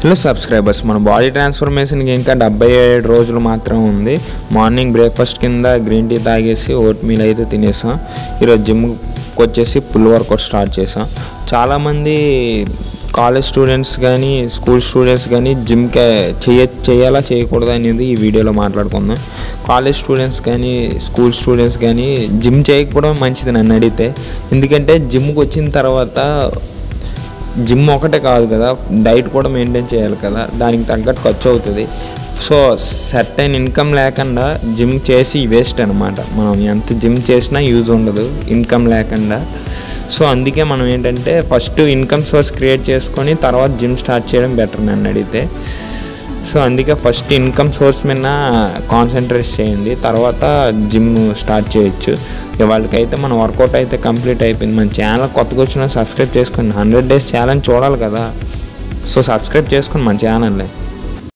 Hello subscribers, మన body ట్రాన్స్ఫర్మేషన్కి ఇంకా 77 రోజులు మాత్రమే ఉంది. మార్నింగ్ బ్రేక్ఫాస్ట్ కింద గ్రీన్ టీ తాగేసి ఓట్ మీల్ అయితే తినేసాం. ఈరోజు జిమ్కి వచ్చేసి పుల్ వర్కౌట్ స్టార్ట్ చేసాం. చాలామంది కాలేజ్ స్టూడెంట్స్ కానీ స్కూల్ స్టూడెంట్స్ కానీ జిమ్కి చేయాలా చేయకూడదు అనేది ఈ వీడియోలో మాట్లాడుకుందాం. కాలేజ్ స్టూడెంట్స్ కానీ స్కూల్ స్టూడెంట్స్ కానీ జిమ్ చేయకపోవడం మంచిది నన్ను అడిగితే. ఎందుకంటే జిమ్కి వచ్చిన తర్వాత జిమ్ ఒకటే కాదు కదా, డైట్ కూడా మెయింటైన్ చేయాలి కదా, దానికి తగ్గట్టు ఖర్చు అవుతుంది. సో సర్టైన్ ఇన్కమ్ లేకుండా జిమ్ చేసి వేస్ట్ అనమాట. మనం ఎంత జిమ్ చేసినా యూజ్ ఉండదు ఇన్కమ్ లేకుండా. సో అందుకే మనం ఏంటంటే ఫస్ట్ ఇన్కమ్ సోర్స్ క్రియేట్ చేసుకొని తర్వాత జిమ్ స్టార్ట్ చేయడం బెటర్ నన్ను అడిగితే. సో అందుకే ఫస్ట్ ఇన్కమ్ సోర్స్ మీద కాన్సన్ట్రేట్ చేయండి, తర్వాత జిమ్ స్టార్ట్ చేయొచ్చు. వాళ్ళకైతే మన వర్కౌట్ అయితే కంప్లీట్ అయిపోయింది. మన ఛానల్ కొత్తగా వచ్చినా సబ్స్క్రైబ్ చేసుకొని 100 days ఛాలెంజ్ చూడాలి కదా. సో సబ్స్క్రైబ్ చేసుకొని మన ఛానల్ని